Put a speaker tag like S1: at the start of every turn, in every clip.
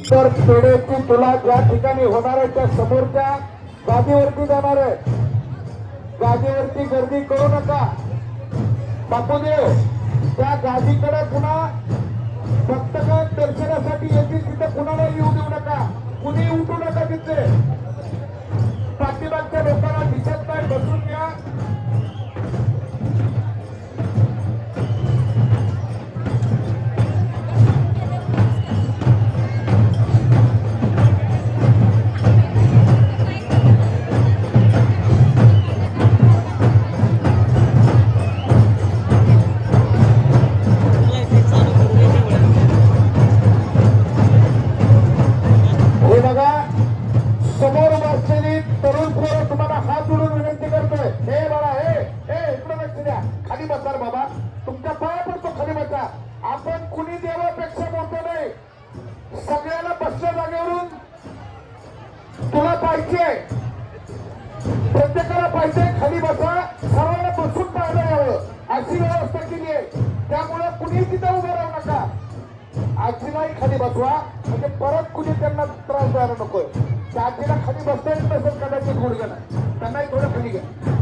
S1: तर पेढेची तुला ज्या ठिकाणी होणार आहे त्या समोरच्या गादीवरती जाणार आहे. गादीवरती गर्दी करू नका. बापूदेव त्या गादीकडे पुन्हा भक्तगण दर्शनासाठी येतील, तिथे कुणाला येऊ देऊ नका. कुणी उठू नका. तिथे पाठीमागच्या लोकांना दिसत नाही, बसून घ्या. सगळ्याला बसल्या जागेवरून तुला पाहिजे, प्रत्येकाला पाहिजे खाली बसा, सर्वांना बसून पाहायला यावं अशी व्यवस्था केली आहे. त्यामुळे कुणी तिथं उभं राहू नका. आजीलाही खाली बसवा, म्हणजे परत कुणी त्यांना त्रास द्यायला नकोय. त्या आजीला खाली बसता येत नसेल कदाचित गुडघ्याला, त्यांनाही थोडं खाली घ्या.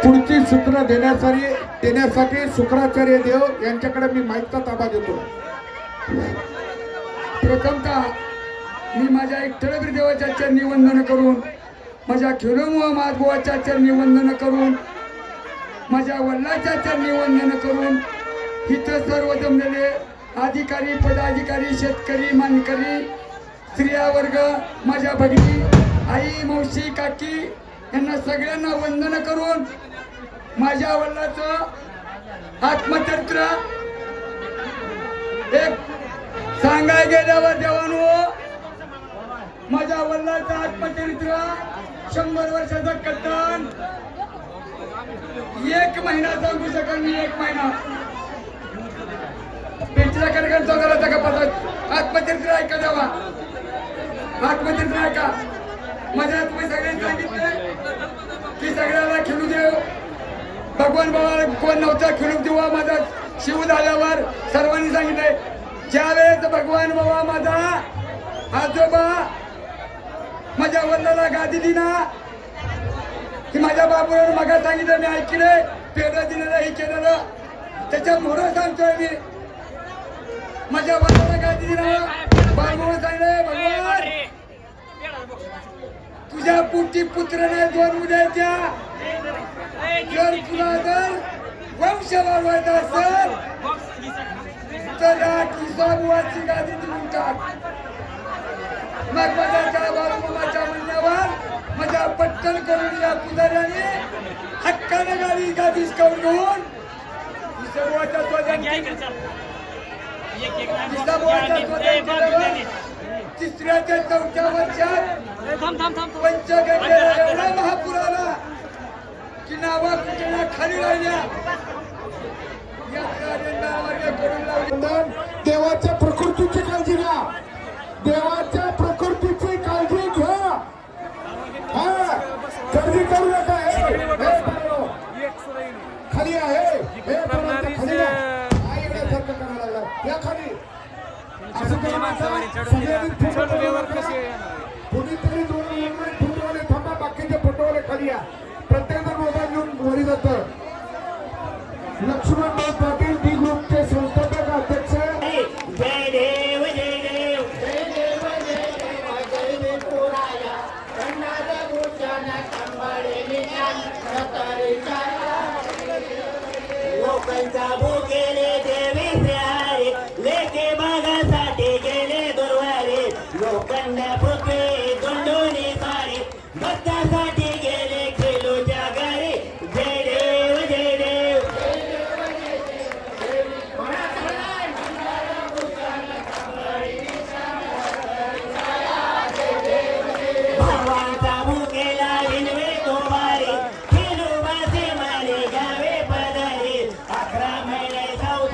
S1: पुढची सूचना देण्यासाठी शुक्राचार्य देव यांच्याकडे मी माईकचा ताबा देतो.
S2: प्रथमतः मी माझ्या एक ठळक देवाच्या चरणी वंदन करून, माझ्या खेळोमुळा माधवाच्या चरणी वंदन करून, माझ्या वडिलाच्या चरणी वंदन करून, इथं सर्व जमलेले अधिकारी पदाधिकारी शेतकरी मानकरी स्त्रिया वर्ग माझ्या भगिनी आई मावशी काकी यांना सगळ्यांना वंदन करून माझ्या वडिलाचं आत्मचरित्र एक सांगाय गेल्यावर देवानो, माझ्या वडिलांचं आत्मचरित्र 100 वर्षाचं कथन 1 महिना सांगू शकत मी. 1 महिना पेटला कार्यक्रम चौघाला का पद्धत आत्मचरित्र ऐका देवा, आत्मचरित्र ऐका. माझ्या तुम्ही सगळ्यांनी सांगितले की सगळ्याला खेळू देव, भगवान बाबा कोण नव्हता खेळू देवा. माझा शिव झाल्यावर सर्वांनी सांगितलंय ज्या वेळेस भगवान बाबा माझा आजोबा माझ्या वडिलाला गादी दिना की माझ्या बाबूवर मगा सांगितलं मी ऐकले पेढं दिलेलं हे केलेलं त्याच्या मोहर सांगतोय मी. माझ्या वडिलाला गादी दिना बाबूवर सांगितलं भगवान तुझ्या पोटी पुत्र नाही दोन उद्याच्या, जर तुला जर वंश वाढवायचा असेल तर या किसाबुवाची गादी देऊन टाक. मग माझ्या बाळूमामाच्या म्हणण्यावर माझ्या पटकन करून या पुजाऱ्याने हक्काने गादी हिसकावून घेऊन किसाबुवाच्या तिसऱ्याच्या 4थ्या वर्षात पंचगंगेला एवढा महापूर आला की नावा कुठल्या खाली राहिल्या.
S1: देवाच्या प्रकृतीची काळजी घ्या, देवाच्या प्रकृतीची काळजी घ्या. हा गर्दी करू नका. खाली आहे हे खाली येण्यासारखं करायला लागला या खाली असं कोणीतरी 2 फुटवाले थांबा, बाकीचे फुटवाले खाली या. प्रत्येक जण मोबाईल घेऊन वरी जात. लक्ष्मण पाटील डी ग्रुपचे संस्थापक अध्यक्ष.
S3: जय देव जय देव जय देव जय देव जय देव पुराया कन्नाचा भूषण कंबळे निशान रतरीचा लोकांचा भूकेले देवी प्यारे लेके बागासाठी गेले दुर्वारे लोकांना भुके गुंडोनी सारे भक्तासाठी गेले खेळूच्या घरी. जय देव जय देव भावांचा भुकेला विनवे तोबारे खेळू बासे मारे गावे पदारे 11 महिने जाऊ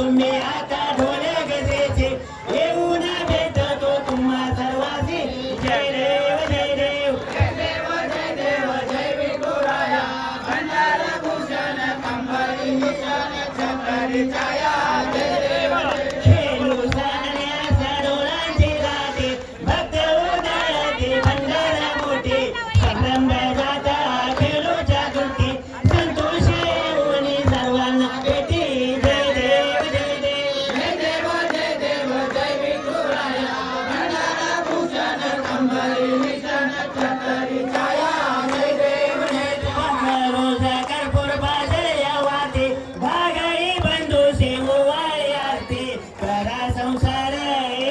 S3: तुम्ही आता ढोले गजरेचे येऊन भेटतो तुम्हा सर्वांची जय देव जय देव जय देव जय देव जय विठुराया भंडारा भूषण कंबरी निशाण छत्री छाया जय देव खेळू सान्या सरोरांची राते भक्त उदाळते भंडारा मोठे संभ्रम जाता खेळूच्या कृती संतोषी होऊन सर्वांना भेटी जय देव जय देव जय देव जय देव जय विठुराया भंडारा भूषण कंबरी निशाण छत्री छाया जय देव जय देव रोज कर्पूर बाजल्या वाटे भागाई बंधू सेवो वाळे आरती करा संसार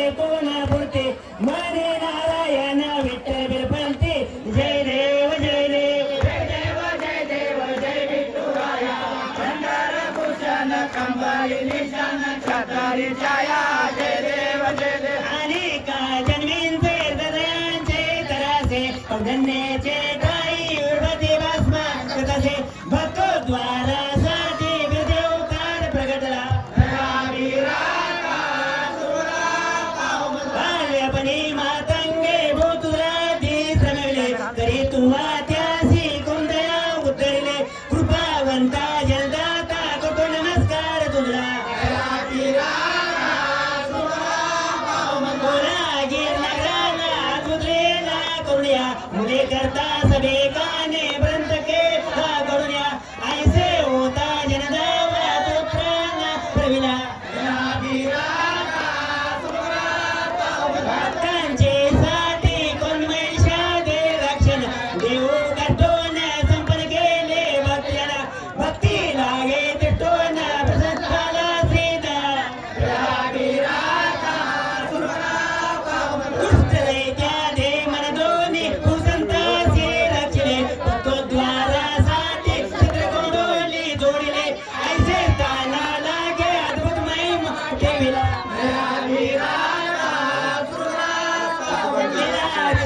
S3: एकूण पुरते मने नारायण विठ्ठल बिरपंती जय देव जय देव जय देव जय देव जय विठुराया भंडारा भूषण कंबरी निशाण छत्री छाया जय देव जय देव अनेक जन्मींचे हृदयांचे तरासे धन्याचे काही उर्वती भस्म तसे भक्तद्वारासाठी विदेवकार प्रगटला बाल्यपणी मातंगे भूतुराती श्रमविले तरी तुम्हा त्यासी कुंदया उतरले कृपावंता जलदाता कोटो नमस्कार तुझा मुले करता सबे काने ब्रंथ के करुण्या ऐसे होता जनदावा तो प्राण प्रविला भक्तांचे साठी कोण महिषा दे रक्षण देव कटोन संपन्न केले भक्ताला भक्ती लागे तिटोन प्रसन्न झाला सीता दुष्टदैत्या दे मन दोन्ही भूसंताचे रक्षणे भक्तद्वारासाठी चित्रकोंडोली जोडिले ऐसे ताना लागे अद्भुत महिमा ठेविला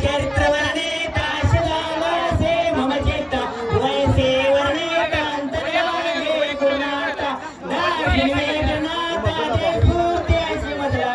S3: चरित्र वर्णे ताशदाला से मम चित्ता वैसे वर्णे कांतर्यागे गुणाता दाक्षिणे गणाता ते स्फूर्ती ऐसी मधला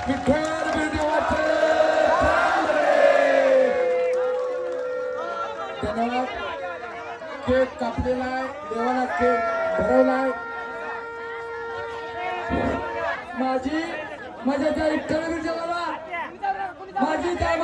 S1: विठ्ठल बिरदेवाचे धन्यवाद. केक कापलेला आहे, देवाला केक भरवलाय. माझ्या त्या विठ्ठल बिरदेवाला माझी त्या